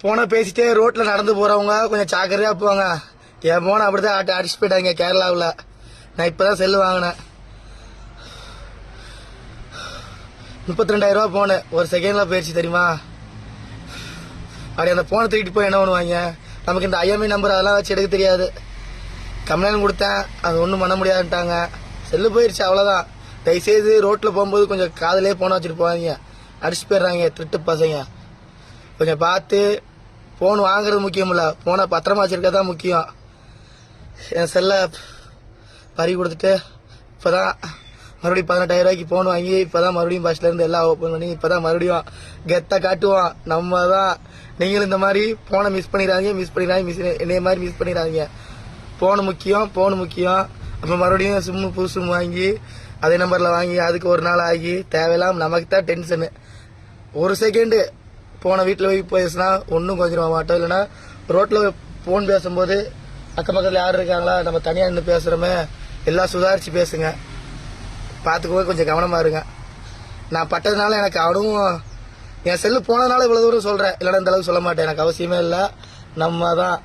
போனை பேசிட்டே ரோட்டில் நடந்து போகிறவங்க கொஞ்சம் ஜாக்கிரதையாக போவாங்க. என் போனை அப்படி தான் அடிச்சு போயிட்டாங்க கேரளாவில். நான் இப்போ தான் செல்லு வாங்கினேன். 32,000 ரூபா போனு ஒரு செகண்டில் போயிடுச்சு தெரியுமா? அப்படி அந்த போனை தூக்கிட்டு போய் என்ன பண்ணுவாங்க? நமக்கு இந்த ஐஎம்ஐ நம்பர் அதெல்லாம் வச்சு எடுக்க தெரியாது. கம்ப்ளைண்ட் கொடுத்தேன், அது ஒன்றும் பண்ண முடியாதுன்ட்டாங்க. செல்லு போயிடுச்சு, அவ்வளோதான். தயவுசெய்து ரோட்டில் போகும்போது கொஞ்சம் காதலே போனை வச்சுட்டு போவாங்க. அடிச்சு போயிடுறாங்க திருட்டு பசங்க. கொஞ்சம் பார்த்து ஃபோன் வாங்குறது முக்கியம் இல்லை, ஃபோனை பத்திரமா வச்சிருக்க தான் முக்கியம். என் செல்லை பறி கொடுத்துட்டு இப்போ தான் மறுபடியும் 18,000 ரூபாய்க்கு ஃபோன் வாங்கி இப்போ தான் மறுபடியும் பஸ்லேருந்து எல்லாம் ஓப்பன் பண்ணி இப்போ தான் மறுபடியும் கெத்தை காட்டுவோம். நம்ம தான். நீங்களும் இந்த மாதிரி ஃபோனை மிஸ் பண்ணிடாதீங்க, என்னைய மாதிரி மிஸ் பண்ணிடாதீங்க. ஃபோனு முக்கியம். அப்போ மறுபடியும் புது சிம்மு வாங்கி அதே நம்பரில் வாங்கி அதுக்கு ஒரு நாள் ஆகி தேவையில்லாம நமக்கு தான் டென்ஷனு. ஒரு செகண்டு போன வீட்டில் போய் பேசினா ஒன்றும் கொஞ்சம் மாட்டோம். இல்லைன்னா ரோட்டில் ஃபோன் பேசும்போது அக்கம் பக்கத்தில் யார் இருக்காங்களா, நம்ம தனியாக நின்று பேசுகிறோமே, எல்லாம் சுதாரித்து பேசுங்க. பார்த்துக்கோ, கொஞ்சம் கவனமாக இருங்க. நான் பட்டதுனால எனக்கு அவனும் என் செல்லு போனதுனால இவ்வளோ தூரம் சொல்கிறேன். இல்லைன்னா இந்த அளவுக்கு சொல்ல மாட்டேன். எனக்கு அவசியமே இல்லை. நம்ம தான்